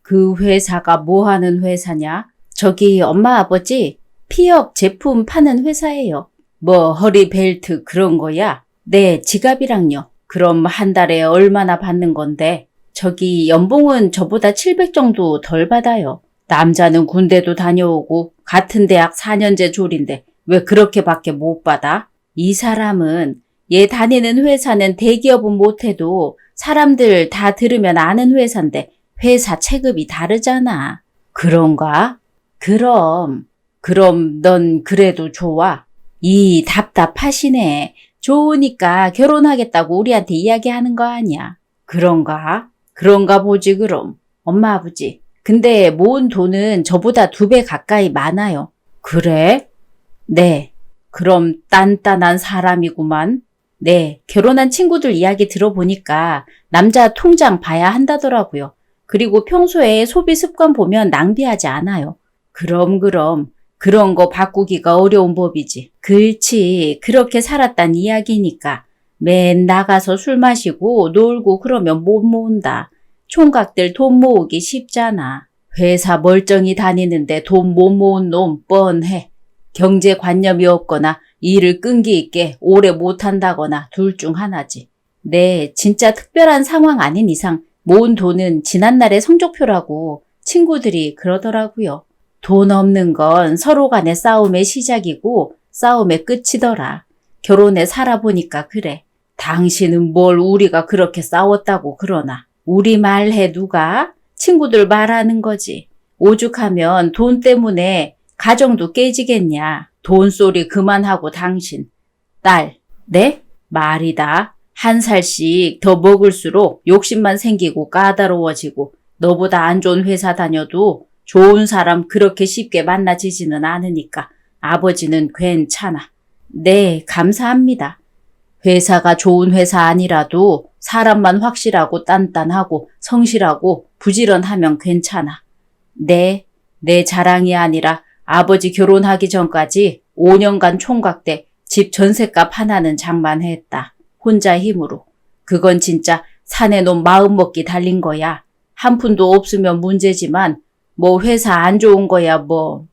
그 회사가 뭐 하는 회사냐? 저기 엄마 아버지 피혁 제품 파는 회사예요. 뭐 허리 벨트 그런 거야? 네, 지갑이랑요. 그럼 한 달에 얼마나 받는 건데? 저기 연봉은 저보다 700 정도 덜 받아요. 남자는 군대도 다녀오고 같은 대학 4년제 졸인데 왜 그렇게밖에 못 받아? 이 사람은 얘 다니는 회사는 대기업은 못해도 사람들 다 들으면 아는 회사인데 회사 체급이 다르잖아. 그런가? 그럼 넌 그래도 좋아. 이 답답하시네. 좋으니까 결혼하겠다고 우리한테 이야기하는 거 아니야. 그런가? 그런가 보지 그럼. 엄마 아버지. 근데 모은 돈은 저보다 2배 가까이 많아요. 그래? 네. 그럼 단단한 사람이구만. 네. 결혼한 친구들 이야기 들어보니까 남자 통장 봐야 한다더라고요. 그리고 평소에 소비 습관 보면 낭비하지 않아요. 그럼 그런 거 바꾸기가 어려운 법이지. 그렇지. 그렇게 살았단 이야기니까. 맨 나가서 술 마시고 놀고 그러면 못 모은다. 총각들 돈 모으기 쉽잖아. 회사 멀쩡히 다니는데 돈 못 모은 놈 뻔해. 경제관념이 없거나 일을 끈기 있게 오래 못한다거나 둘 중 하나지. 네, 진짜 특별한 상황 아닌 이상 모은 돈은 지난날의 성적표라고 친구들이 그러더라고요. 돈 없는 건 서로 간의 싸움의 시작이고 싸움의 끝이더라. 결혼해 살아보니까 그래. 당신은 뭘 우리가 그렇게 싸웠다고 그러나. 우리 말해 누가? 친구들 말하는 거지. 오죽하면 돈 때문에 가정도 깨지겠냐. 돈소리 그만하고 당신. 딸, 네? 말이다. 한 살씩 더 먹을수록 욕심만 생기고 까다로워지고 너보다 안 좋은 회사 다녀도 좋은 사람 그렇게 쉽게 만나지지는 않으니까 아버지는 괜찮아. 네, 감사합니다. 회사가 좋은 회사 아니라도 사람만 확실하고 단단하고 성실하고 부지런하면 괜찮아. 네, 내 자랑이 아니라 아버지 결혼하기 전까지 5년간 총각 때 집 전셋값 하나는 장만했다. 혼자 힘으로. 그건 진짜 사내 놈 마음먹기 달린 거야. 한 푼도 없으면 문제지만 뭐 회사 안 좋은 거야 뭐.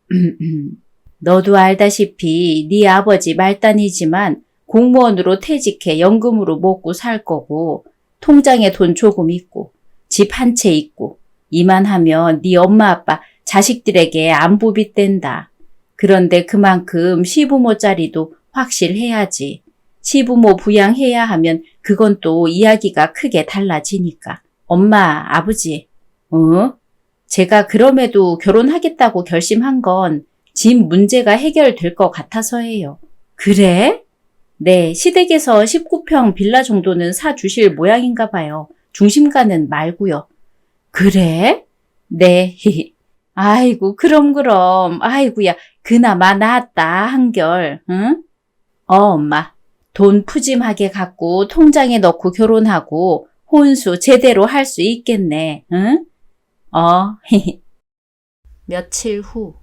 너도 알다시피 네 아버지 말단이지만 공무원으로 퇴직해 연금으로 먹고 살 거고 통장에 돈 조금 있고 집 한 채 있고 이만하면 네 엄마 아빠 자식들에게 안부 빚댄다. 그런데 그만큼 시부모 자리도 확실해야지. 시부모 부양해야 하면 그건 또 이야기가 크게 달라지니까. 엄마, 아버지, 제가 그럼에도 결혼하겠다고 결심한 건 집 문제가 해결될 것 같아서예요. 그래? 네, 시댁에서 19평 빌라 정도는 사주실 모양인가 봐요. 중심가는 말고요. 그래? 네, 아이고, 그럼. 아이고야, 그나마 나았다, 한결, 응? 엄마. 돈 푸짐하게 갖고 통장에 넣고 결혼하고 혼수 제대로 할 수 있겠네, 응? 며칠 후.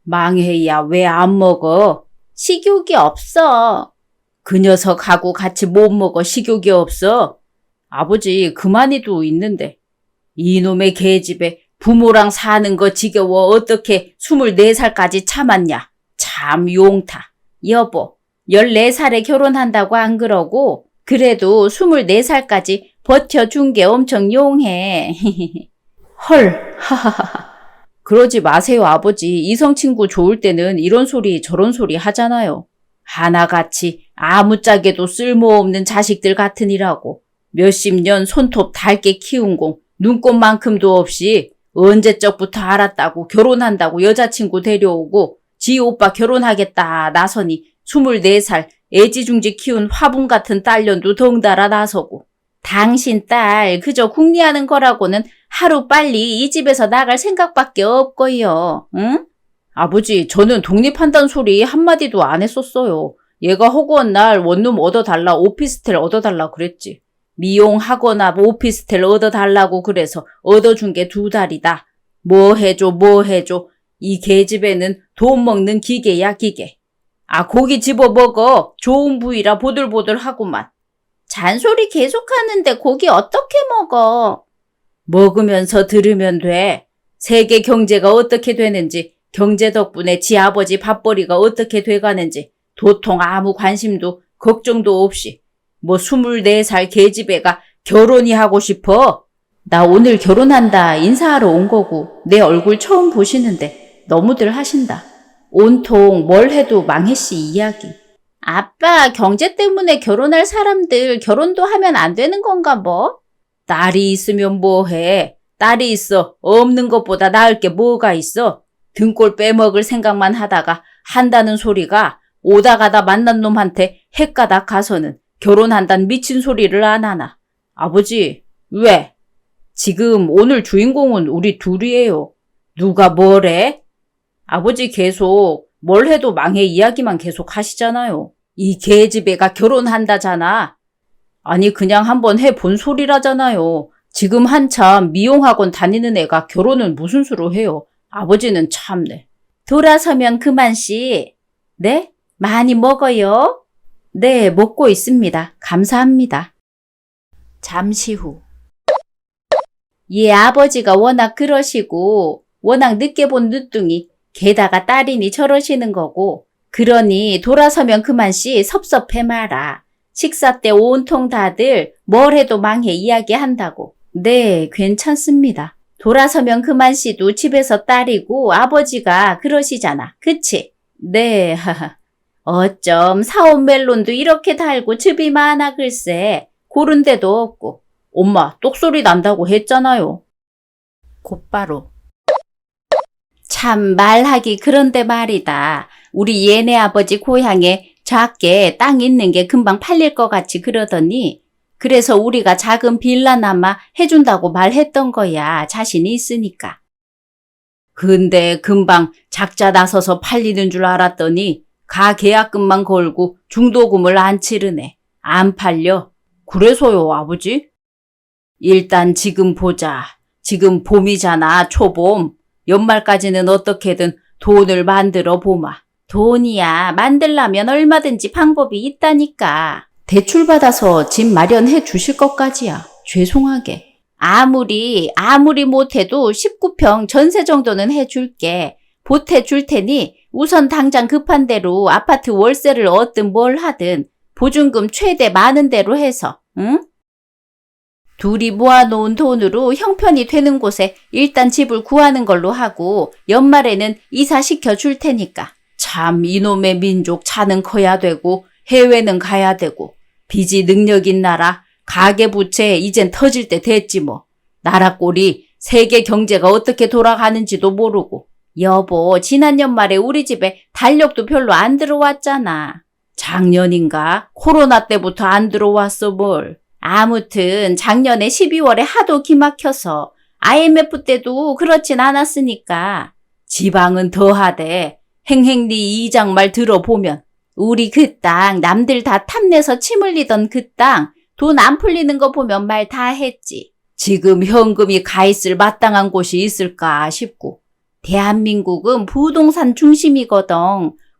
망해야 왜 안 먹어? 식욕이 없어. 그 녀석하고 같이 못 먹어 식욕이 없어? 아버지 그만이도 있는데. 이놈의 계집애 부모랑 사는 거 지겨워 어떻게 24살까지 참았냐. 참 용타. 여보 14살에 결혼한다고 안 그러고 그래도 24살까지 버텨준 게 엄청 용해. 헐 하하하. 그러지 마세요 아버지. 이성 친구 좋을 때는 이런 소리 저런 소리 하잖아요. 하나같이 아무짝에도 쓸모없는 자식들 같으니라고. 몇십 년 손톱 닳게 키운 공 눈곱만큼도 없이 언제적부터 알았다고 결혼한다고 여자친구 데려오고 지 오빠 결혼하겠다 나서니 24살 애지중지 키운 화분 같은 딸년도 덩달아 나서고. 당신 딸 그저 궁리하는 거라고는 하루 빨리 이 집에서 나갈 생각밖에 없고요. 응? 아버지 저는 독립한다는 소리 한마디도 안 했었어요. 얘가 허구한 날 원룸 얻어달라 오피스텔 얻어달라 그랬지. 미용하거나 오피스텔 얻어달라고 그래서 얻어준 게 2달이다. 뭐 해줘. 이 계집애는 돈 먹는 기계야 기계. 아 고기 집어먹어. 좋은 부위라 보들보들하구만. 잔소리 계속하는데 고기 어떻게 먹어? 먹으면서 들으면 돼. 세계 경제가 어떻게 되는지, 경제 덕분에 지 아버지 밥벌이가 어떻게 돼가는지 도통 아무 관심도 걱정도 없이 뭐 24살 계집애가 결혼이 하고 싶어? 나 오늘 결혼한다 인사하러 온 거고 내 얼굴 처음 보시는데 너무들 하신다. 온통 뭘 해도 망해씨 이야기. 아빠, 경제 때문에 결혼할 사람들 결혼도 하면 안 되는 건가 뭐? 딸이 있으면 뭐해? 딸이 있어. 없는 것보다 나을 게 뭐가 있어? 등골 빼먹을 생각만 하다가 한다는 소리가 오다 가다 만난 놈한테 헷가닥 가서는 결혼한다는 미친 소리를 안 하나. 아버지, 왜? 지금 오늘 주인공은 우리 둘이에요. 누가 뭐래? 아버지 계속 뭘 해도 망해 이야기만 계속 하시잖아요. 이 계집애가 결혼한다잖아. 아니 그냥 한번 해본 소리라잖아요. 지금 한참 미용학원 다니는 애가 결혼은 무슨 수로 해요. 아버지는 참네. 돌아서면 그만씨. 네? 많이 먹어요? 네, 먹고 있습니다. 감사합니다. 잠시 후. 얘 아버지가 워낙 그러시고 워낙 늦게 본 늦둥이 게다가 딸이니 저러시는 거고 그러니 돌아서면 그만씨 섭섭해 마라. 식사 때 온통 다들 뭘 해도 망해 이야기한다고. 네, 괜찮습니다. 돌아서면 그만씨도 집에서 딸이고 아버지가 그러시잖아. 그치? 네, 하하. 어쩜 사온 멜론도 이렇게 달고 즙이 많아 글쎄. 고른 데도 없고. 엄마, 똑소리 난다고 했잖아요. 곧바로. 참 말하기 그런데 말이다. 우리 얘네 아버지 고향에 작게 땅 있는 게 금방 팔릴 것 같이 그러더니 그래서 우리가 작은 빌라나마 해준다고 말했던 거야. 자신이 있으니까. 근데 금방 작자 나서서 팔리는 줄 알았더니 가계약금만 걸고 중도금을 안 치르네. 안 팔려. 그래서요, 아버지? 일단 지금 보자. 지금 봄이잖아, 초봄. 연말까지는 어떻게든 돈을 만들어 보마. 돈이야, 만들려면 얼마든지 방법이 있다니까. 대출받아서 집 마련해 주실 것까지야. 죄송하게. 아무리 못해도 19평 전세 정도는 해줄게. 보태줄 테니 우선 당장 급한 대로 아파트 월세를 얻든 뭘 하든 보증금 최대 많은 대로 해서, 응? 둘이 모아놓은 돈으로 형편이 되는 곳에 일단 집을 구하는 걸로 하고 연말에는 이사시켜 줄 테니까. 참 이놈의 민족 차는 커야 되고 해외는 가야 되고 빚이 능력인 나라 가계부채 이젠 터질 때 됐지 뭐. 나라 꼴이 세계 경제가 어떻게 돌아가는지도 모르고. 여보, 지난 연말에 우리 집에 달력도 별로 안 들어왔잖아. 작년인가? 코로나 때부터 안 들어왔어 뭘. 아무튼 작년에 12월에 하도 기막혀서 IMF 때도 그렇진 않았으니까. 지방은 더하대. 행행리 이장 말 들어보면 우리 그 땅 남들 다 탐내서 침 흘리던 그 땅 돈 안 풀리는 거 보면 말 다 했지. 지금 현금이 가 있을 마땅한 곳이 있을까 싶고. 대한민국은 부동산 중심이거든.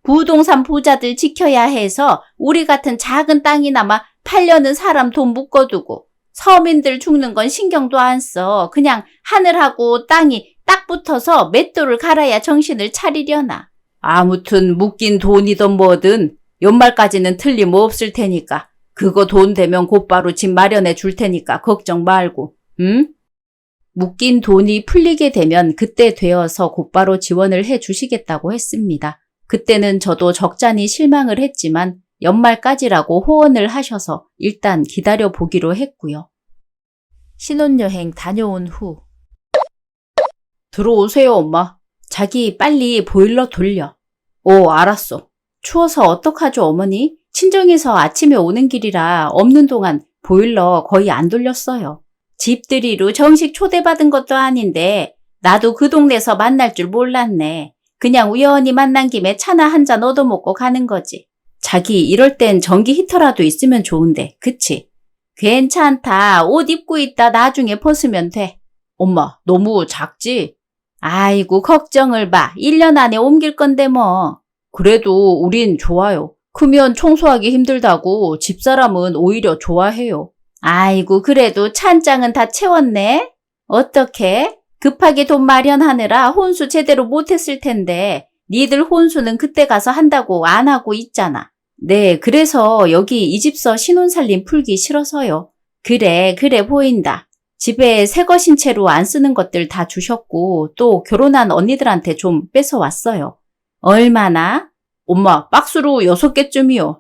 부동산 부자들 지켜야 해서 우리 같은 작은 땅이나마 팔려는 사람 돈 묶어두고 서민들 죽는 건 신경도 안 써. 그냥 하늘하고 땅이 딱 붙어서 맷돌을 갈아야 정신을 차리려나. 아무튼 묶인 돈이든 뭐든 연말까지는 틀림없을 테니까 그거 돈 되면 곧바로 집 마련해 줄 테니까 걱정 말고. 응? 묶인 돈이 풀리게 되면 그때 되어서 곧바로 지원을 해 주시겠다고 했습니다. 그때는 저도 적잖이 실망을 했지만 연말까지라고 호언을 하셔서 일단 기다려 보기로 했고요. 신혼여행 다녀온 후. 들어오세요, 엄마. 자기 빨리 보일러 돌려. 알았어. 추워서 어떡하죠, 어머니? 친정에서 아침에 오는 길이라 없는 동안 보일러 거의 안 돌렸어요. 집들이로 정식 초대받은 것도 아닌데 나도 그 동네에서 만날 줄 몰랐네. 그냥 우연히 만난 김에 차나 한 잔 얻어먹고 가는 거지. 자기 이럴 땐 전기 히터라도 있으면 좋은데, 그치? 괜찮다. 옷 입고 있다 나중에 벗으면 돼. 엄마, 너무 작지? 아이고, 걱정을 마. 1년 안에 옮길 건데 뭐. 그래도 우린 좋아요. 크면 청소하기 힘들다고 집사람은 오히려 좋아해요. 아이고, 그래도 찬장은 다 채웠네? 어떻게? 급하게 돈 마련하느라 혼수 제대로 못했을 텐데 니들 혼수는 그때 가서 한다고 안 하고 있잖아. 네, 그래서 여기 이 집서 신혼살림 풀기 싫어서요. 그래 보인다. 집에 새것인 채로 안 쓰는 것들 다 주셨고 또 결혼한 언니들한테 좀 뺏어왔어요. 얼마나? 엄마, 박스로 6개쯤이요.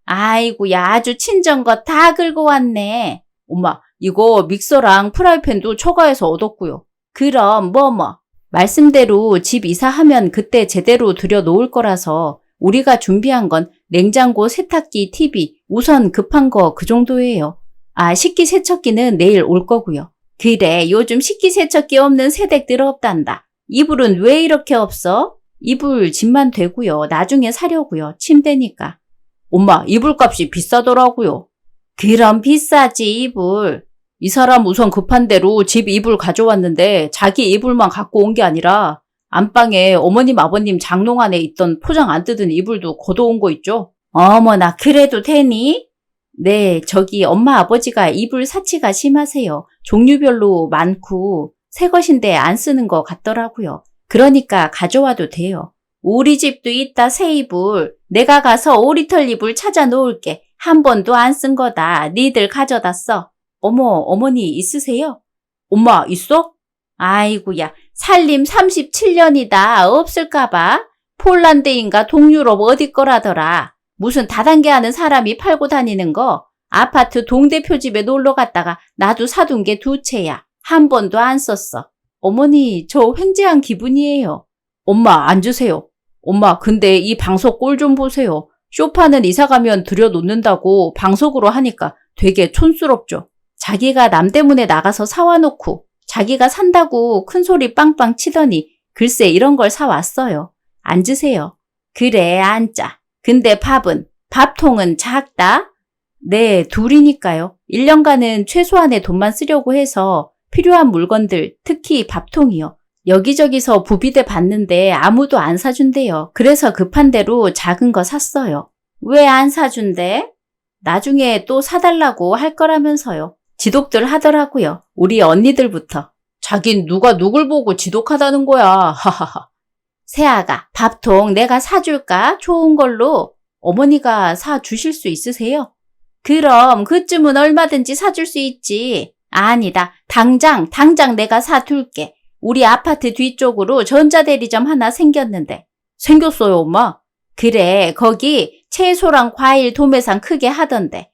아이고야, 아주 친정것 다 긁어 왔네. 엄마, 이거 믹서랑 프라이팬도 처가에서 얻었고요. 그럼 말씀대로 집 이사하면 그때 제대로 들여놓을 거라서 우리가 준비한 건 냉장고, 세탁기, TV, 우선 급한 거 그 정도예요. 아, 식기세척기는 내일 올 거고요. 그래, 요즘 식기세척기 없는 세댁들 없단다. 이불은 왜 이렇게 없어? 이불 집만 되고요. 나중에 사려고요. 침대니까. 엄마, 이불값이 비싸더라고요. 그럼 비싸지, 이불. 이 사람 우선 급한 대로 집 이불 가져왔는데 자기 이불만 갖고 온 게 아니라 안방에 어머님 아버님 장롱 안에 있던 포장 안 뜯은 이불도 걷어온 거 있죠? 어머나, 그래도 되니? 네, 저기 엄마 아버지가 이불 사치가 심하세요. 종류별로 많고 새 것인데 안 쓰는 거 같더라고요. 그러니까 가져와도 돼요. 우리 집도 있다, 새 이불. 내가 가서 오리털 이불 찾아 놓을게. 한 번도 안 쓴 거다. 니들 가져다 써. 어머, 어머니 있으세요? 엄마, 있어? 아이고야, 살림 37년이다. 없을까봐. 폴란드인가 동유럽 어디 거라더라. 무슨 다단계 하는 사람이 팔고 다니는 거. 아파트 동대표 집에 놀러 갔다가 나도 사둔 게 2채야. 한 번도 안 썼어. 어머니, 저 횡재한 기분이에요. 엄마, 앉으세요. 엄마, 근데 이 방석 꼴 좀 보세요. 소파는 이사 가면 들여놓는다고 방석으로 하니까 되게 촌스럽죠. 자기가 남 때문에 나가서 사와놓고 자기가 산다고 큰소리 빵빵 치더니 글쎄 이런 걸 사왔어요. 앉으세요. 그래, 앉자. 근데 밥은? 밥통은 작다? 네, 둘이니까요. 1년간은 최소한의 돈만 쓰려고 해서 필요한 물건들, 특히 밥통이요. 여기저기서 부비대 봤는데 아무도 안 사준대요. 그래서 급한 대로 작은 거 샀어요. 왜 안 사준대? 나중에 또 사달라고 할 거라면서요. 지독들 하더라고요. 우리 언니들부터. 자긴 누가 누굴 보고 지독하다는 거야. 하하하. 새아가, 밥통 내가 사줄까? 좋은 걸로. 어머니가 사주실 수 있으세요? 그럼 그쯤은 얼마든지 사줄 수 있지. 아니다. 당장 내가 사둘게. 우리 아파트 뒤쪽으로 전자대리점 하나 생겼는데. 생겼어요, 엄마? 그래, 거기 채소랑 과일 도매상 크게 하던데.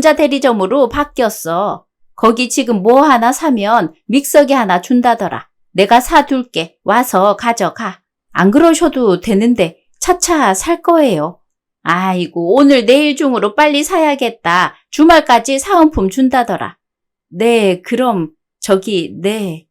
전자대리점으로 바뀌었어. 거기 지금 뭐 하나 사면 믹서기 하나 준다더라. 내가 사둘게. 와서 가져가. 안 그러셔도 되는데 차차 살 거예요. 아이고, 오늘 내일 중으로 빨리 사야겠다. 주말까지 사은품 준다더라. 네, 그럼 네.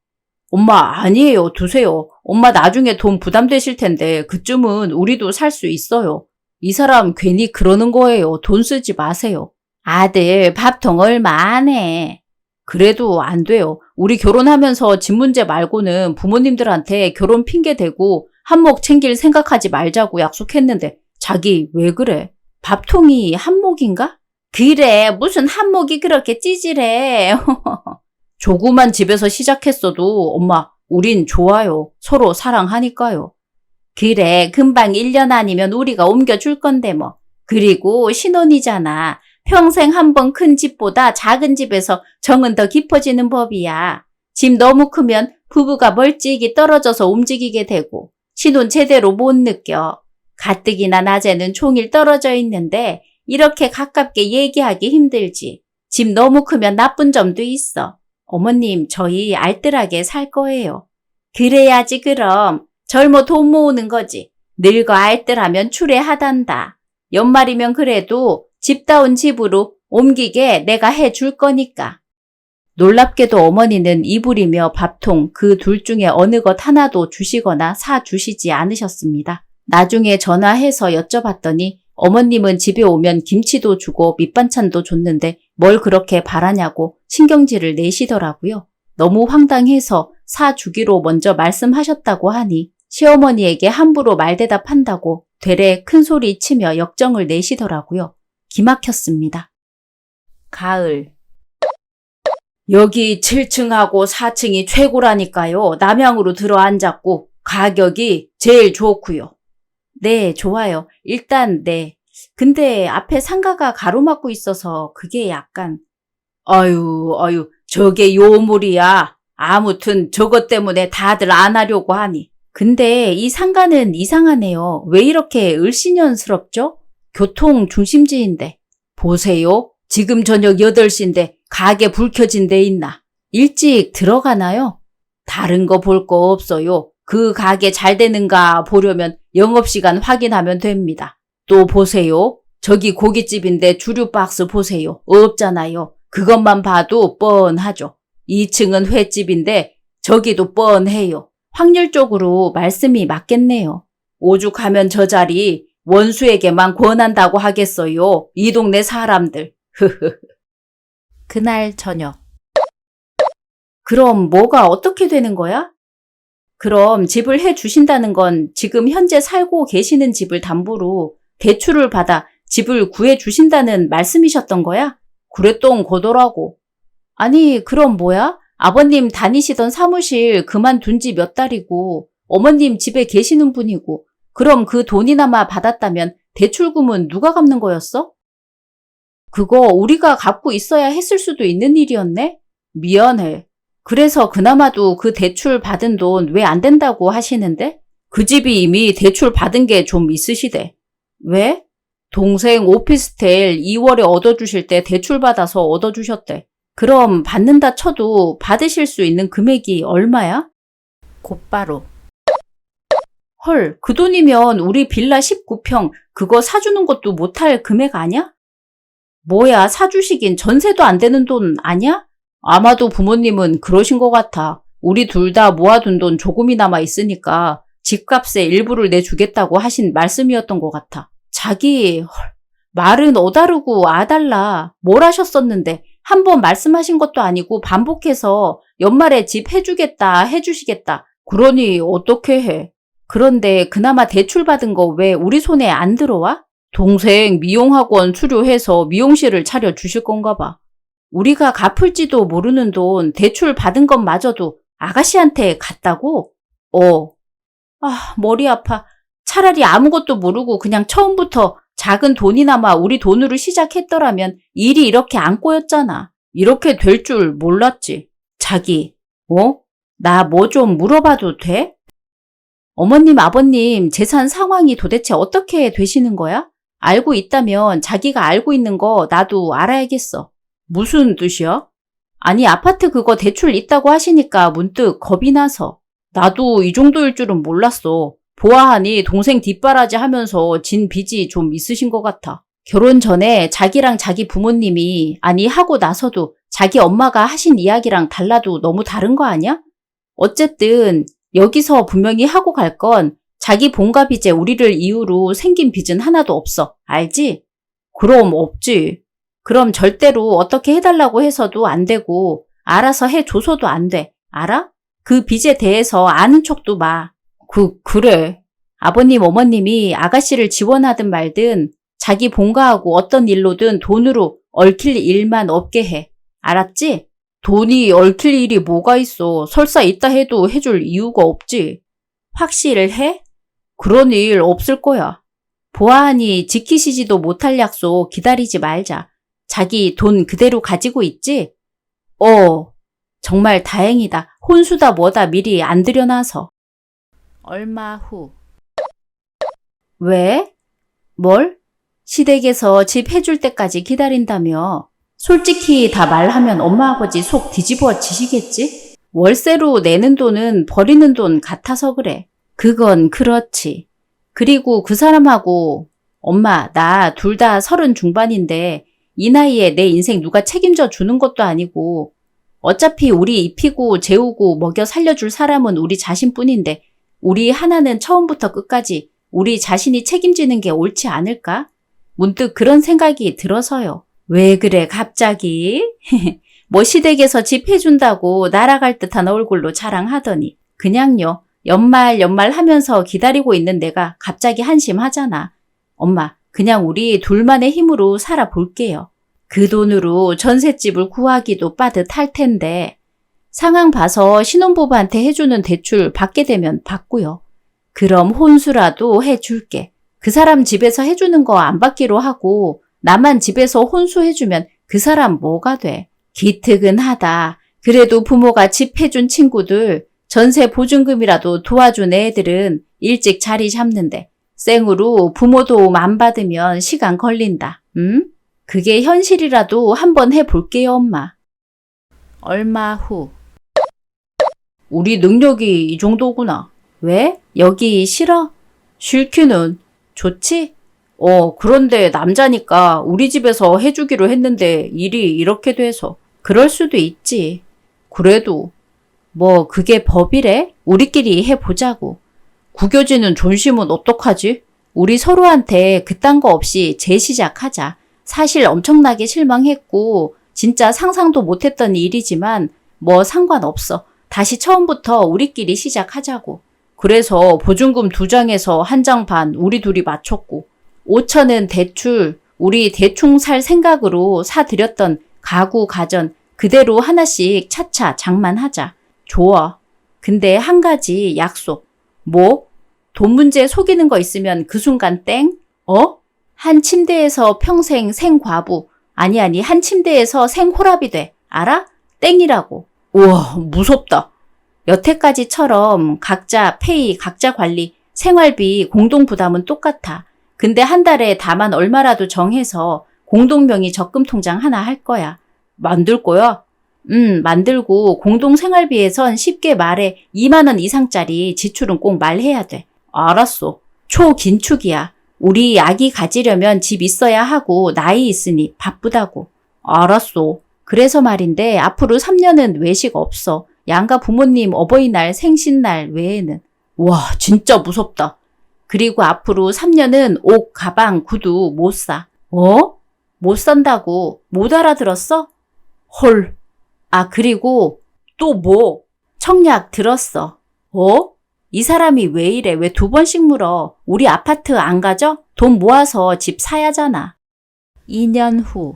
엄마, 아니에요. 두세요. 엄마 나중에 돈 부담되실 텐데 그쯤은 우리도 살 수 있어요. 이 사람 괜히 그러는 거예요. 돈 쓰지 마세요. 아들, 밥통 얼마 안 해. 그래도 안 돼요. 우리 결혼하면서 집 문제 말고는 부모님들한테 결혼 핑계 대고 한몫 챙길 생각하지 말자고 약속했는데 자기 왜 그래? 밥통이 한몫인가? 그래, 무슨 한몫이 그렇게 찌질해. 조그만 집에서 시작했어도 엄마, 우린 좋아요. 서로 사랑하니까요. 그래, 금방 1년 아니면 우리가 옮겨줄 건데 뭐. 그리고 신혼이잖아. 평생 한 번 큰 집보다 작은 집에서 정은 더 깊어지는 법이야. 집 너무 크면 부부가 멀찍이 떨어져서 움직이게 되고 신혼 제대로 못 느껴. 가뜩이나 낮에는 종일 떨어져 있는데 이렇게 가깝게 얘기하기 힘들지. 집 너무 크면 나쁜 점도 있어. 어머님, 저희 알뜰하게 살 거예요. 그래야지 그럼. 젊어 돈 모으는 거지. 늙어 알뜰하면 추레하단다. 연말이면 그래도 집다운 집으로 옮기게 내가 해줄 거니까. 놀랍게도 어머니는 이불이며 밥통 그 둘 중에 어느 것 하나도 주시거나 사주시지 않으셨습니다. 나중에 전화해서 여쭤봤더니 어머님은 집에 오면 김치도 주고 밑반찬도 줬는데 뭘 그렇게 바라냐고 신경질을 내시더라고요. 너무 황당해서 사주기로 먼저 말씀하셨다고 하니 시어머니에게 함부로 말대답한다고 되레 큰소리 치며 역정을 내시더라고요. 기막혔습니다. 가을. 여기 7층하고 4층이 최고라니까요. 남향으로 들어 앉았고 가격이 제일 좋고요. 네, 좋아요. 일단 네. 근데 앞에 상가가 가로막고 있어서 그게 약간 아유, 저게 요물이야. 아무튼 저것 때문에 다들 안 하려고 하니. 근데 이 상가는 이상하네요. 왜 이렇게 을씨년스럽죠? 교통 중심지인데. 보세요. 지금 저녁 8시인데 가게 불 켜진 데 있나? 일찍 들어가나요? 다른 거 볼 거 없어요. 그 가게 잘 되는가 보려면 영업시간 확인하면 됩니다. 또 보세요. 저기 고깃집인데 주류 박스 보세요. 없잖아요. 그것만 봐도 뻔하죠. 2층은 횟집인데 저기도 뻔해요. 확률적으로 말씀이 맞겠네요. 오죽하면 저 자리 원수에게만 권한다고 하겠어요. 이 동네 사람들. 그날 저녁. 그럼 뭐가 어떻게 되는 거야? 그럼 집을 해주신다는 건 지금 현재 살고 계시는 집을 담보로 대출을 받아 집을 구해주신다는 말씀이셨던 거야? 그랬던 거더라고. 아니, 그럼 뭐야? 아버님 다니시던 사무실 그만둔 지 몇 달이고 어머님 집에 계시는 분이고 그럼 그 돈이나마 받았다면 대출금은 누가 갚는 거였어? 그거 우리가 갚고 있어야 했을 수도 있는 일이었네? 미안해. 그래서 그나마도 그 대출 받은 돈 왜 안 된다고 하시는데? 그 집이 이미 대출 받은 게 좀 있으시대. 왜? 동생 오피스텔 2월에 얻어주실 때 대출 받아서 얻어주셨대. 그럼 받는다 쳐도 받으실 수 있는 금액이 얼마야? 곧바로. 헐, 그 돈이면 우리 빌라 19평 그거 사주는 것도 못할 금액 아냐? 뭐야, 사주시긴 전세도 안 되는 돈 아냐? 아마도 부모님은 그러신 것 같아. 우리 둘 다 모아둔 돈 조금이 남아 있으니까 집값의 일부를 내주겠다고 하신 말씀이었던 것 같아. 자기, 말은 어다르고 아달라. 뭘 하셨었는데 한 번 말씀하신 것도 아니고 반복해서 연말에 집 해주시겠다. 그러니 어떻게 해? 그런데 그나마 대출 받은 거 왜 우리 손에 안 들어와? 동생 미용학원 수료해서 미용실을 차려 주실 건가 봐. 우리가 갚을지도 모르는 돈 대출 받은 것마저도 아가씨한테 갔다고? 머리 아파. 차라리 아무것도 모르고 그냥 처음부터 작은 돈이나마 우리 돈으로 시작했더라면 일이 이렇게 안 꼬였잖아. 이렇게 될 줄 몰랐지. 자기, 나 뭐 좀 물어봐도 돼? 어머님, 아버님 재산 상황이 도대체 어떻게 되시는 거야? 알고 있다면 자기가 알고 있는 거 나도 알아야겠어. 무슨 뜻이야? 아니, 아파트 그거 대출 있다고 하시니까 문득 겁이 나서. 나도 이 정도일 줄은 몰랐어. 보아하니 동생 뒷바라지 하면서 진 빚이 좀 있으신 것 같아. 결혼 전에 자기랑 자기 부모님이, 아니 하고 나서도 자기 엄마가 하신 이야기랑 달라도 너무 다른 거 아니야? 어쨌든 여기서 분명히 하고 갈 건 자기 본가 빚에 우리를 이유로 생긴 빚은 하나도 없어. 알지? 그럼 없지. 그럼 절대로 어떻게 해달라고 해서도 안 되고 알아서 해줘서도 안 돼. 알아? 그 빚에 대해서 아는 척도 마. 그래. 아버님, 어머님이 아가씨를 지원하든 말든 자기 본가하고 어떤 일로든 돈으로 얽힐 일만 없게 해. 알았지? 돈이 얽힐 일이 뭐가 있어. 설사 있다 해도 해줄 이유가 없지. 확실해? 그런 일 없을 거야. 보아하니 지키시지도 못할 약속 기다리지 말자. 자기 돈 그대로 가지고 있지? 정말 다행이다. 혼수다 뭐다 미리 안 들여놔서. 얼마 후. 왜? 뭘? 시댁에서 집 해줄 때까지 기다린다며. 솔직히 다 말하면 엄마 아버지 속 뒤집어지시겠지? 월세로 내는 돈은 버리는 돈 같아서 그래. 그건 그렇지. 그리고 그 사람하고 엄마 나 둘 다 30 중반인데 이 나이에 내 인생 누가 책임져 주는 것도 아니고 어차피 우리 입히고 재우고 먹여 살려줄 사람은 우리 자신뿐인데 우리 하나는 처음부터 끝까지 우리 자신이 책임지는 게 옳지 않을까? 문득 그런 생각이 들어서요. 왜 그래 갑자기? 뭐 시댁에서 집 해준다고 날아갈 듯한 얼굴로 자랑하더니 그냥요. 연말 하면서 기다리고 있는 내가 갑자기 한심하잖아. 엄마 그냥 우리 둘만의 힘으로 살아볼게요. 그 돈으로 전셋집을 구하기도 빠듯할 텐데 상황 봐서 신혼부부한테 해주는 대출 받게 되면 받고요. 그럼 혼수라도 해줄게. 그 사람 집에서 해주는 거 안 받기로 하고 나만 집에서 혼수해주면 그 사람 뭐가 돼? 기특은하다. 그래도 부모가 집 해준 친구들 전세 보증금이라도 도와준 애들은 일찍 자리 잡는데 생으로 부모 도움 안 받으면 시간 걸린다. 응? 그게 현실이라도 한번 해볼게요, 엄마. 얼마 후. 우리 능력이 이 정도구나. 왜? 여기 싫어? 싫기는. 좋지? 그런데 남자니까 우리 집에서 해주기로 했는데 일이 이렇게 돼서. 그럴 수도 있지. 그래도 뭐 그게 법이래? 우리끼리 해보자고. 구겨지는 존심은 어떡하지? 우리 서로한테 그딴 거 없이 재시작하자. 사실 엄청나게 실망했고 진짜 상상도 못했던 일이지만 뭐 상관없어. 다시 처음부터 우리끼리 시작하자고. 그래서 보증금 2장에서 1장 반 우리 둘이 맞췄고 5천은 대출 우리 대충 살 생각으로 사들였던 가구 가전 그대로 하나씩 차차 장만하자. 좋아. 근데 한 가지 약속. 뭐? 돈 문제 속이는 거 있으면 그 순간 땡? 한 침대에서 평생 생과부. 아니 한 침대에서 생호랍이 돼. 알아? 땡이라고. 우와 무섭다. 여태까지처럼 각자 페이, 각자 관리, 생활비, 공동부담은 똑같아. 근데 한 달에 다만 얼마라도 정해서 공동명의 적금통장 하나 할 거야. 만들 거야? 만들고 공동생활비에선 쉽게 말해 2만 원 이상짜리 지출은 꼭 말해야 돼. 알았어. 초긴축이야. 우리 아기 가지려면 집 있어야 하고 나이 있으니 바쁘다고. 알았어. 그래서 말인데 앞으로 3년은 외식 없어. 양가 부모님 어버이날 생신날 외에는. 와 진짜 무섭다. 그리고 앞으로 3년은 옷, 가방, 구두 못 사. 못 산다고. 못 알아들었어? 헐. 아 그리고 또 뭐? 청약 들었어. 이 사람이 왜 이래? 왜 2번씩 물어? 우리 아파트 안 가져? 돈 모아서 집 사야잖아. 2년 후.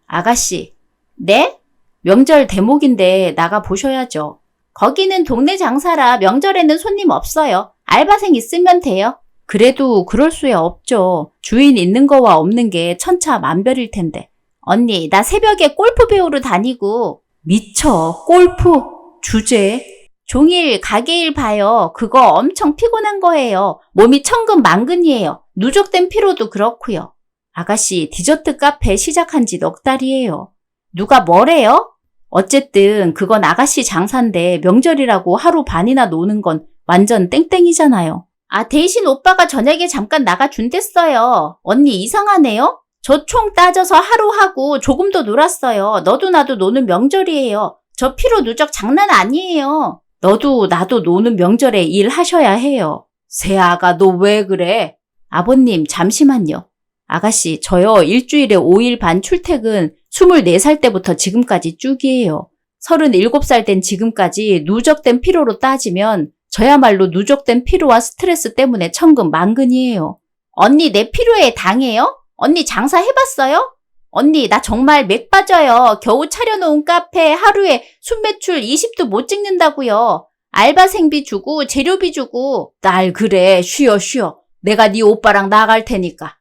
아가씨. 네? 명절 대목인데 나가 보셔야죠. 거기는 동네 장사라 명절에는 손님 없어요. 알바생 있으면 돼요. 그래도 그럴 수야 없죠. 주인 있는 거와 없는 게 천차만별일 텐데. 언니, 나 새벽에 골프 배우러 다니고. 미쳐, 골프, 주제. 종일 가게일 봐요. 그거 엄청 피곤한 거예요. 몸이 천근만근이에요. 누적된 피로도 그렇고요. 아가씨, 디저트 카페 시작한 지 넉 달이에요. 누가 뭐래요? 어쨌든 그건 아가씨 장사인데 명절이라고 하루 반이나 노는 건 완전 땡땡이잖아요. 아, 대신 오빠가 저녁에 잠깐 나가준댔어요. 언니 이상하네요? 저 총 따져서 하루 하고 조금 더 놀았어요. 너도 나도 노는 명절이에요. 저 피로 누적 장난 아니에요. 너도 나도 노는 명절에 일하셔야 해요. 새아가 너 왜 그래? 아버님 잠시만요. 아가씨 저요 일주일에 5일 반 출퇴근 24살 때부터 지금까지 쭉이에요. 37살 된 지금까지 누적된 피로로 따지면 저야말로 누적된 피로와 스트레스 때문에 천근만근이에요. 언니 내 피로에 당해요? 언니 장사 해봤어요? 언니 나 정말 맥 빠져요. 겨우 차려놓은 카페 하루에 순매출 20도 못 찍는다고요. 알바생비 주고 재료비 주고. 딸 그래 쉬어. 내가 네 오빠랑 나갈 테니까.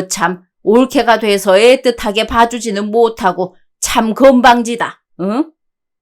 참 올케가 돼서 애틋하게 봐주지는 못하고 참 건방지다. 응?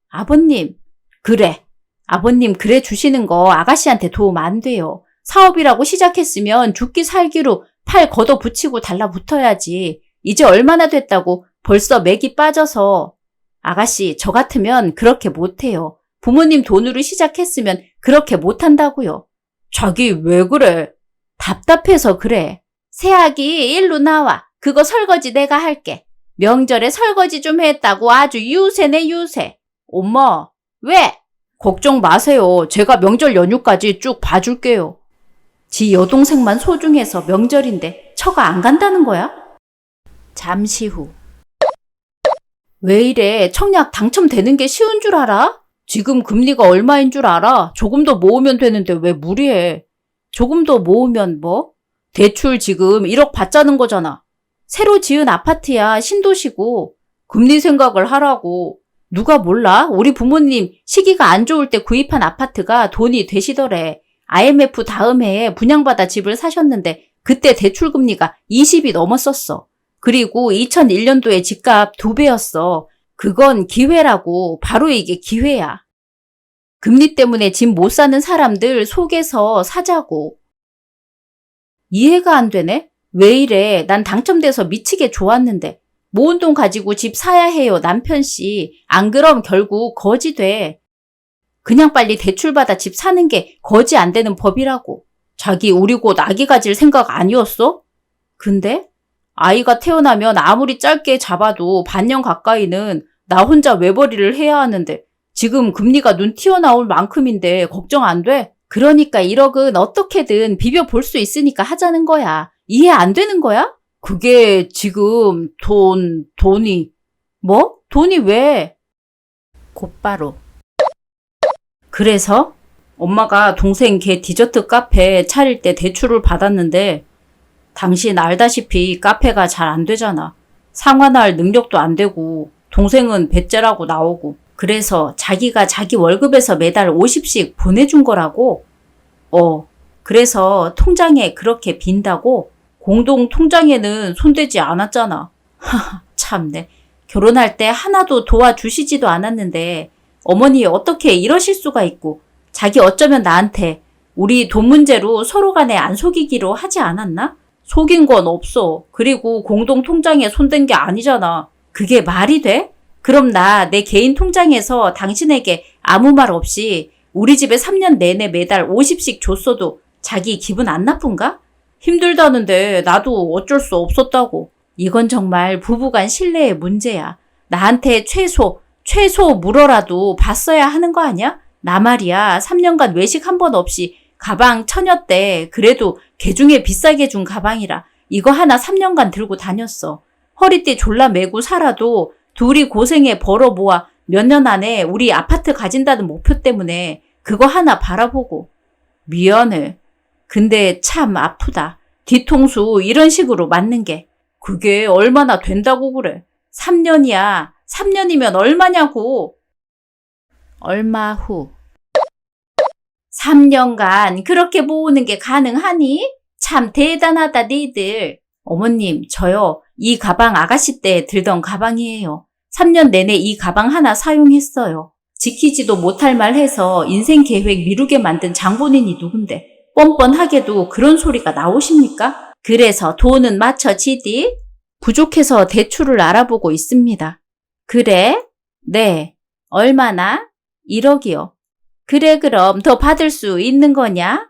아버님 그래. 아버님 그래 주시는 거 아가씨한테 도움 안 돼요. 사업이라고 시작했으면 죽기 살기로 팔 걷어 붙이고 달라붙어야지. 이제 얼마나 됐다고 벌써 맥이 빠져서. 아가씨 저 같으면 그렇게 못해요. 부모님 돈으로 시작했으면 그렇게 못한다고요. 자기 왜 그래? 답답해서 그래. 새아기 일로 나와. 그거 설거지 내가 할게. 명절에 설거지 좀 했다고 아주 유세네 유세. 엄마 왜? 걱정 마세요. 제가 명절 연휴까지 쭉 봐줄게요. 지 여동생만 소중해서 명절인데 처가 안 간다는 거야? 잠시 후. 왜 이래? 청약 당첨되는 게 쉬운 줄 알아? 지금 금리가 얼마인 줄 알아? 조금 더 모으면 되는데 왜 무리해? 조금 더 모으면 뭐? 대출 지금 1억 받자는 거잖아. 새로 지은 아파트야, 신도시고. 금리 생각을 하라고. 누가 몰라? 우리 부모님 시기가 안 좋을 때 구입한 아파트가 돈이 되시더래. IMF 다음 해에 분양받아 집을 사셨는데 그때 대출금리가 20이 넘었었어. 그리고 2001년도에 집값 2배였어. 그건 기회라고. 바로 이게 기회야. 금리 때문에 집 못 사는 사람들 속에서 사자고. 이해가 안 되네? 왜 이래? 난 당첨돼서 미치게 좋았는데. 모은 돈 가지고 집 사야 해요, 남편씨. 안 그럼 결국 거지 돼. 그냥 빨리 대출받아 집 사는 게 거지 안 되는 법이라고. 자기 우리 곧 아기 가질 생각 아니었어? 근데 아이가 태어나면 아무리 짧게 잡아도 반년 가까이는 나 혼자 외벌이를 해야 하는데 지금 금리가 눈 튀어나올 만큼인데 걱정 안 돼? 그러니까 1억은 어떻게든 비벼볼 수 있으니까 하자는 거야. 이해 안 되는 거야? 그게 지금 돈이. 뭐? 돈이 왜? 곧바로. 그래서 엄마가 동생 걔 디저트 카페 차릴 때 대출을 받았는데 당신 알다시피 카페가 잘 안 되잖아. 상환할 능력도 안 되고 동생은 배째라고 나오고 그래서 자기가 자기 월급에서 매달 50씩 보내준 거라고. 그래서 통장에 그렇게 빈다고? 공동 통장에는 손대지 않았잖아. 하하, 참네. 결혼할 때 하나도 도와주시지도 않았는데 어머니 어떻게 이러실 수가 있고 자기 어쩌면 나한테 우리 돈 문제로 서로 간에 안 속이기로 하지 않았나? 속인 건 없어. 그리고 공동 통장에 손댄 게 아니잖아. 그게 말이 돼? 그럼 나 내 개인 통장에서 당신에게 아무 말 없이 우리 집에 3년 내내 매달 50씩 줬어도 자기 기분 안 나쁜가? 힘들다는데 나도 어쩔 수 없었다고. 이건 정말 부부간 신뢰의 문제야. 나한테 최소 물어라도 봤어야 하는 거 아니야? 나 말이야 3년간 외식 한 번 없이 가방 처녀때 그래도 개중에 비싸게 준 가방이라 이거 하나 3년간 들고 다녔어. 허리띠 졸라 매고 살아도 둘이 고생해 벌어 모아 몇 년 안에 우리 아파트 가진다는 목표 때문에 그거 하나 바라보고. 미안해. 근데 참 아프다. 뒤통수 이런 식으로 맞는 게. 그게 얼마나 된다고 그래. 3년이야. 3년이면 얼마냐고. 얼마 후. 3년간 그렇게 모으는 게 가능하니? 참 대단하다 니들. 어머님 저요. 이 가방 아가씨 때 들던 가방이에요. 3년 내내 이 가방 하나 사용했어요. 지키지도 못할 말 해서 인생 계획 미루게 만든 장본인이 누군데 뻔뻔하게도 그런 소리가 나오십니까? 그래서 돈은 맞춰지디? 부족해서 대출을 알아보고 있습니다. 그래? 네. 얼마나? 1억이요. 그래 그럼 더 받을 수 있는 거냐?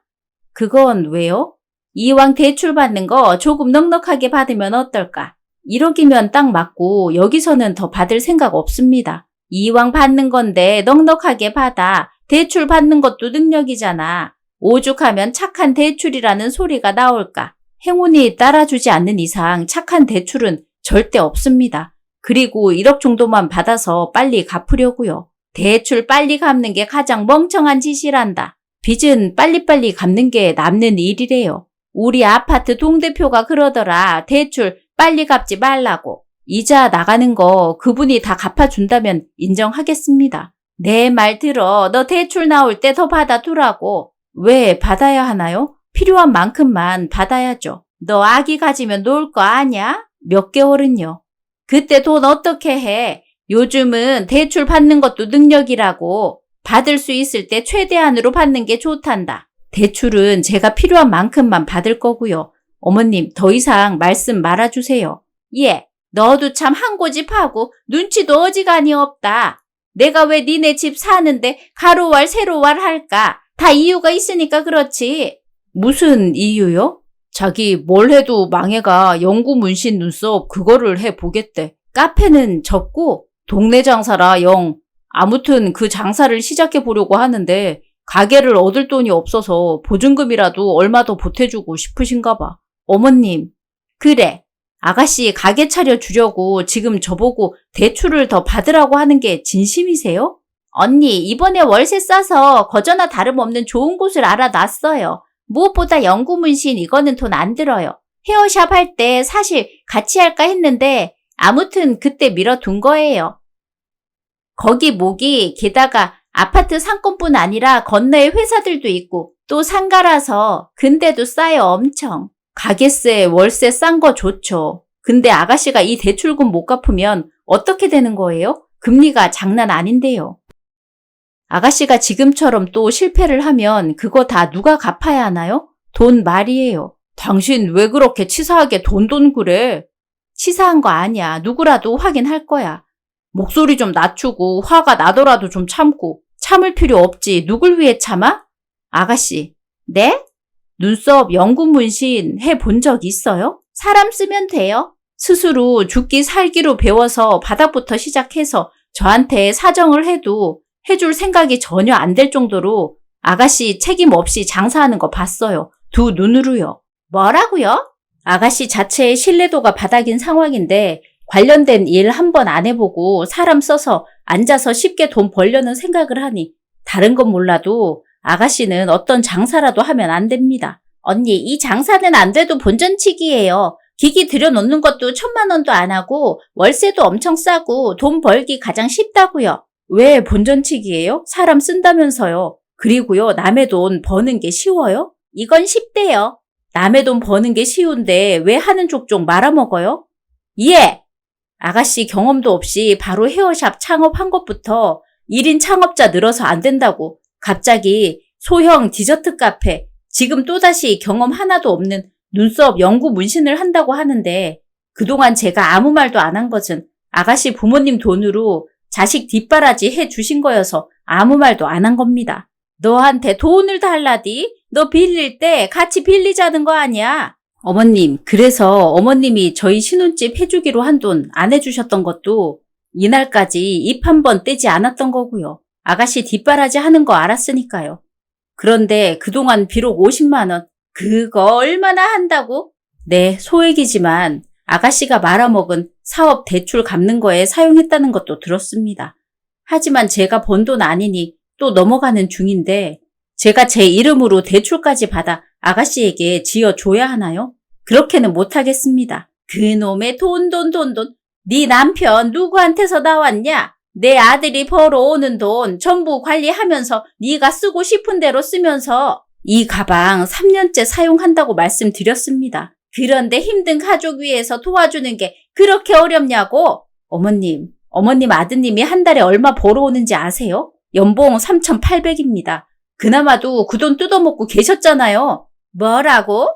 그건 왜요? 이왕 대출 받는 거 조금 넉넉하게 받으면 어떨까? 1억이면 딱 맞고 여기서는 더 받을 생각 없습니다. 이왕 받는 건데 넉넉하게 받아. 대출 받는 것도 능력이잖아. 오죽하면 착한 대출이라는 소리가 나올까? 행운이 따라주지 않는 이상 착한 대출은 절대 없습니다. 그리고 1억 정도만 받아서 빨리 갚으려고요. 대출 빨리 갚는 게 가장 멍청한 짓이란다. 빚은 빨리빨리 갚는 게 남는 일이래요. 우리 아파트 동대표가 그러더라. 대출 빨리 갚지 말라고. 이자 나가는 거 그분이 다 갚아준다면 인정하겠습니다. 내 말 들어. 너 대출 나올 때 더 받아두라고. 왜 받아야 하나요? 필요한 만큼만 받아야죠. 너 아기 가지면 놀 거 아냐? 몇 개월은요. 그때 돈 어떻게 해? 요즘은 대출 받는 것도 능력이라고. 받을 수 있을 때 최대한으로 받는 게 좋단다. 대출은 제가 필요한 만큼만 받을 거고요. 어머님 더 이상 말씀 말아주세요. 예, 너도 참 한 고집하고 눈치도 어지간히 없다. 내가 왜 니네 집 사는데 가로왈 세로왈 할까? 다 이유가 있으니까 그렇지. 무슨 이유요? 자기 뭘 해도 망해가 영구문신 눈썹 그거를 해보겠대. 카페는 접고 동네 장사라 영. 아무튼 그 장사를 시작해보려고 하는데 가게를 얻을 돈이 없어서 보증금이라도 얼마 더 보태주고 싶으신가 봐. 어머님, 그래. 아가씨 가게 차려주려고 지금 저보고 대출을 더 받으라고 하는 게 진심이세요? 언니, 이번에 월세 싸서 거저나 다름없는 좋은 곳을 알아놨어요. 무엇보다 영구문신 이거는 돈 안 들어요. 헤어샵 할 때 사실 같이 할까 했는데 아무튼 그때 미뤄둔 거예요. 거기 목이 게다가 아파트 상권뿐 아니라 건너에 회사들도 있고 또 상가라서 근데도 싸요 엄청. 가게세, 월세 싼 거 좋죠. 근데 아가씨가 이 대출금 못 갚으면 어떻게 되는 거예요? 금리가 장난 아닌데요. 아가씨가 지금처럼 또 실패를 하면 그거 다 누가 갚아야 하나요? 돈 말이에요. 당신 왜 그렇게 치사하게 돈 그래? 치사한 거 아니야. 누구라도 확인할 거야. 목소리 좀 낮추고 화가 나더라도 좀 참고. 참을 필요 없지. 누굴 위해 참아? 아가씨, 네? 눈썹 영구 문신 해본 적 있어요? 사람 쓰면 돼요. 스스로 죽기 살기로 배워서 바닥부터 시작해서 저한테 사정을 해도 해줄 생각이 전혀 안 될 정도로 아가씨 책임 없이 장사하는 거 봤어요. 두 눈으로요. 뭐라고요? 아가씨 자체의 신뢰도가 바닥인 상황인데 관련된 일 한 번 안 해보고 사람 써서 앉아서 쉽게 돈 벌려는 생각을 하니 다른 건 몰라도 아가씨는 어떤 장사라도 하면 안 됩니다. 언니, 이 장사는 안 돼도 본전치기예요. 기기 들여놓는 것도 1,000만 원도 안 하고 월세도 엄청 싸고 돈 벌기 가장 쉽다고요. 왜 본전치기예요? 사람 쓴다면서요. 그리고요, 남의 돈 버는 게 쉬워요? 이건 쉽대요. 남의 돈 버는 게 쉬운데 왜 하는 족족 말아먹어요? 예! 아가씨 경험도 없이 바로 헤어샵 창업한 것부터 1인 창업자 늘어서 안 된다고 갑자기 소형 디저트 카페, 지금 또다시 경험 하나도 없는 눈썹 영구 문신을 한다고 하는데 그동안 제가 아무 말도 안 한 것은 아가씨 부모님 돈으로 자식 뒷바라지 해 주신 거여서 아무 말도 안 한 겁니다. 너한테 돈을 달라디? 너 빌릴 때 같이 빌리자는 거 아니야? 어머님, 그래서 어머님이 저희 신혼집 해주기로 한 돈 안 해주셨던 것도 이날까지 입 한 번 떼지 않았던 거고요. 아가씨 뒷바라지 하는 거 알았으니까요. 그런데 그동안 비록 50만 원, 그거 얼마나 한다고? 네, 소액이지만 아가씨가 말아먹은 사업 대출 갚는 거에 사용했다는 것도 들었습니다. 하지만 제가 번 돈 아니니 또 넘어가는 중인데 제가 제 이름으로 대출까지 받아 아가씨에게 지어줘야 하나요? 그렇게는 못하겠습니다. 그놈의 돈. 네 남편 누구한테서 나왔냐? 내 아들이 벌어오는 돈 전부 관리하면서 네가 쓰고 싶은 대로 쓰면서 이 가방 3년째 사용한다고 말씀드렸습니다. 그런데 힘든 가족 위해서 도와주는 게 그렇게 어렵냐고? 어머님 아드님이 한 달에 얼마 벌어오는지 아세요? 연봉 3,800입니다. 그나마도 그 돈 뜯어먹고 계셨잖아요. 뭐라고?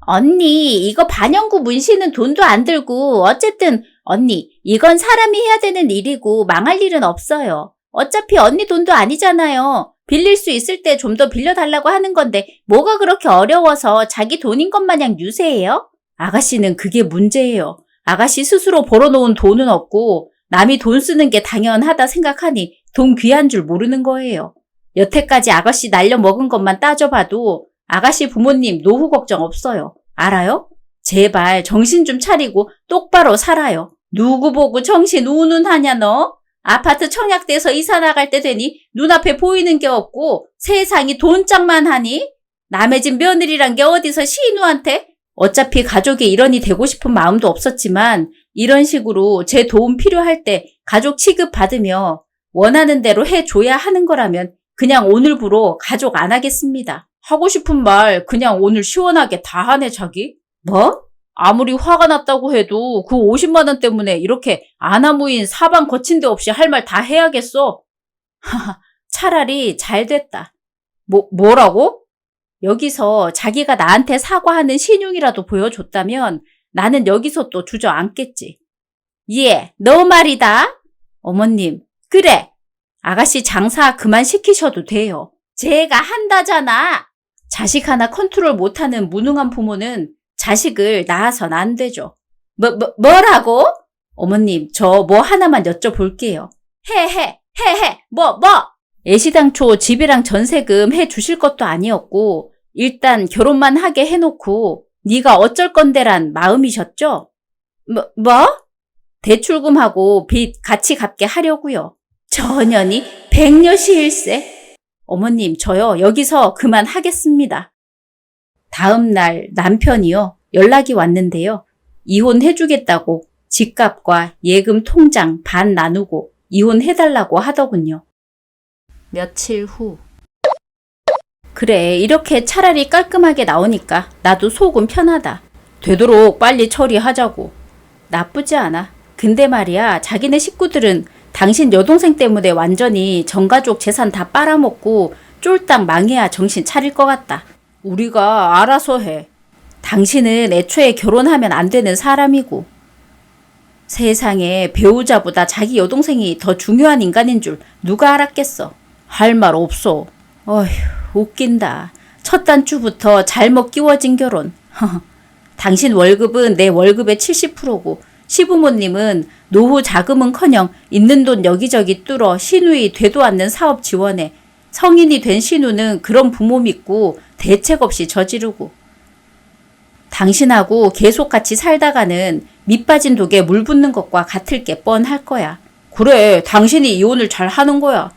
언니, 이거 반영구 문신은 돈도 안 들고 어쨌든 언니, 이건 사람이 해야 되는 일이고 망할 일은 없어요. 어차피 언니 돈도 아니잖아요. 빌릴 수 있을 때 좀 더 빌려달라고 하는 건데 뭐가 그렇게 어려워서 자기 돈인 것 마냥 유세해요? 아가씨는 그게 문제예요. 아가씨 스스로 벌어놓은 돈은 없고 남이 돈 쓰는 게 당연하다 생각하니 돈 귀한 줄 모르는 거예요. 여태까지 아가씨 날려먹은 것만 따져봐도 아가씨 부모님 노후 걱정 없어요. 알아요? 제발 정신 좀 차리고 똑바로 살아요. 누구 보고 정신 우는하냐 너? 아파트 청약돼서 이사 나갈 때 되니 눈앞에 보이는 게 없고 세상이 돈짝만 하니? 남의 집 며느리란 게 어디서 시누한테? 어차피 가족의 일원이 되고 싶은 마음도 없었지만 이런 식으로 제 도움 필요할 때 가족 취급받으며 원하는 대로 해줘야 하는 거라면 그냥 오늘부로 가족 안 하겠습니다. 하고 싶은 말 그냥 오늘 시원하게 다 하네 자기. 뭐? 아무리 화가 났다고 해도 그 50만 원 때문에 이렇게 아나무인 사방 거친 데 없이 할 말 다 해야겠어. 하하, 차라리 잘 됐다. 뭐라고? 여기서 자기가 나한테 사과하는 신용이라도 보여줬다면 나는 여기서 또 주저앉겠지. 예, 너 말이다. 어머님, 그래. 아가씨 장사 그만 시키셔도 돼요. 제가 한다잖아. 자식 하나 컨트롤 못하는 무능한 부모는 자식을 낳아선 안 되죠. 뭐라고? 어머님, 저 뭐 하나만 여쭤볼게요. 해. 뭐? 애시당초 집이랑 전세금 해 주실 것도 아니었고 일단 결혼만 하게 해놓고 네가 어쩔 건데란 마음이셨죠? 뭐? 대출금하고 빚 같이 갚게 하려고요. 저년이 백녀시일세. 어머님, 저요 여기서 그만하겠습니다. 다음 날 남편이요. 연락이 왔는데요. 이혼해주겠다고 집값과 예금 통장 반 나누고 이혼해달라고 하더군요. 며칠 후. 그래, 이렇게 차라리 깔끔하게 나오니까 나도 속은 편하다. 되도록 빨리 처리하자고. 나쁘지 않아. 근데 말이야, 자기네 식구들은 당신 여동생 때문에 완전히 전가족 재산 다 빨아먹고 쫄딱 망해야 정신 차릴 것 같다. 우리가 알아서 해. 당신은 애초에 결혼하면 안 되는 사람이고. 세상에 배우자보다 자기 여동생이 더 중요한 인간인 줄 누가 알았겠어. 할 말 없어. 어휴, 웃긴다. 첫 단추부터 잘못 끼워진 결혼. 당신 월급은 내 월급의 70%고 시부모님은 노후 자금은커녕 있는 돈 여기저기 뚫어 시누이 되도 않는 사업 지원에 성인이 된 시누는 그런 부모 믿고 대책 없이 저지르고. 당신하고 계속 같이 살다가는 밑 빠진 독에 물 붓는 것과 같을 게 뻔할 거야. 그래, 당신이 이혼을 잘 하는 거야.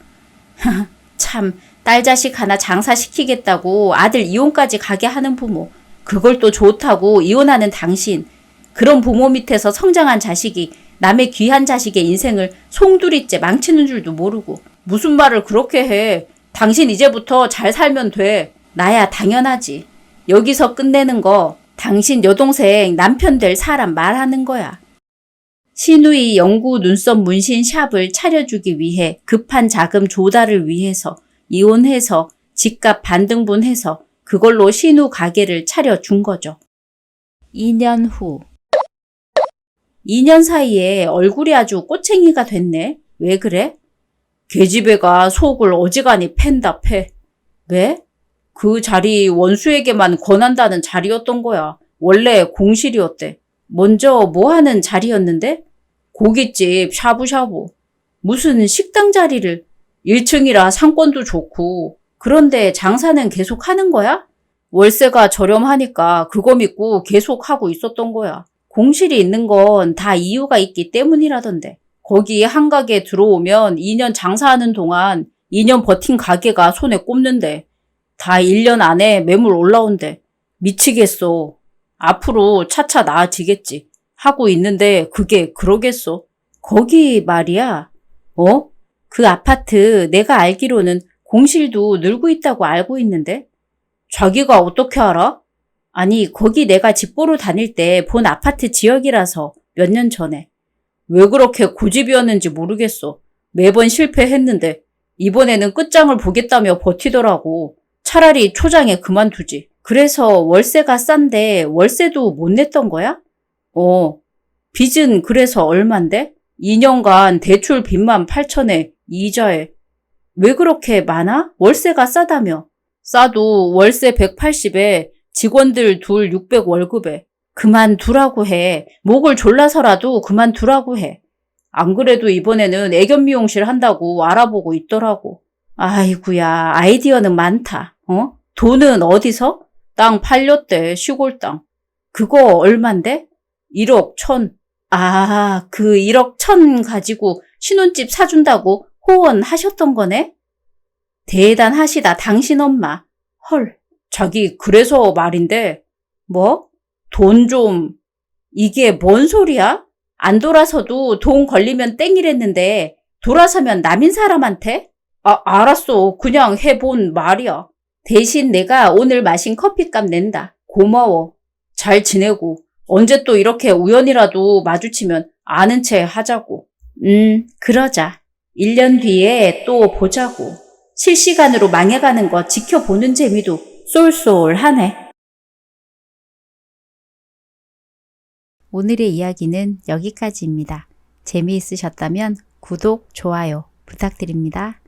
참, 딸 자식 하나 장사시키겠다고 아들 이혼까지 가게 하는 부모. 그걸 또 좋다고 이혼하는 당신. 그런 부모 밑에서 성장한 자식이 남의 귀한 자식의 인생을 송두리째 망치는 줄도 모르고. 무슨 말을 그렇게 해. 당신 이제부터 잘 살면 돼. 나야 당연하지. 여기서 끝내는 거 당신 여동생 남편 될 사람 말하는 거야. 시누이 영구 눈썹 문신 샵을 차려주기 위해 급한 자금 조달을 위해서 이혼해서 집값 반등분해서 그걸로 시누 가게를 차려준 거죠. 2년 후. 2년 사이에 얼굴이 아주 꼬챙이가 됐네. 왜 그래? 계집애가 속을 어지간히 팬다 패. 왜? 그 자리 원수에게만 권한다는 자리였던 거야. 원래 공실이었대. 먼저 뭐 하는 자리였는데? 고깃집, 샤브샤브. 무슨 식당 자리를. 1층이라 상권도 좋고. 그런데 장사는 계속 하는 거야? 월세가 저렴하니까 그거 믿고 계속 하고 있었던 거야. 공실이 있는 건 다 이유가 있기 때문이라던데. 거기 한 가게 들어오면 2년 장사하는 동안 2년 버틴 가게가 손에 꼽는데 다 1년 안에 매물 올라온대. 미치겠어. 앞으로 차차 나아지겠지. 하고 있는데 그게 그러겠어. 거기 말이야. 어? 그 아파트 내가 알기로는 공실도 늘고 있다고 알고 있는데? 자기가 어떻게 알아? 아니, 거기 내가 집 보러 다닐 때 본 아파트 지역이라서 몇 년 전에. 왜 그렇게 고집이었는지 모르겠어. 매번 실패했는데 이번에는 끝장을 보겠다며 버티더라고. 차라리 초장에 그만두지. 그래서 월세가 싼데 월세도 못 냈던 거야? 빚은 그래서 얼만데? 2년간 대출 빚만 8천에 이자에. 왜 그렇게 많아? 월세가 싸다며. 싸도 월세 180에 직원들 둘 600 월급에. 그만두라고 해. 목을 졸라서라도 그만두라고 해. 안 그래도 이번에는 애견 미용실 한다고 알아보고 있더라고. 아이구야, 아이디어는 많다. 돈은 어디서? 땅 팔렸대, 시골 땅. 그거 얼만데? 1억 1천. 아, 그 1억 1천 가지고 신혼집 사준다고 호언하셨던 거네? 대단하시다, 당신 엄마. 헐, 자기 그래서 말인데. 뭐? 돈 좀. 이게 뭔 소리야? 안 돌아서도 돈 걸리면 땡이랬는데 돌아서면 남인 사람한테? 알았어. 그냥 해본 말이야. 대신 내가 오늘 마신 커피값 낸다. 고마워. 잘 지내고. 언제 또 이렇게 우연이라도 마주치면 아는 체 하자고. 그러자. 1년 뒤에 또 보자고. 실시간으로 망해가는 거 지켜보는 재미도 쏠쏠하네. 오늘의 이야기는 여기까지입니다. 재미있으셨다면 구독, 좋아요 부탁드립니다.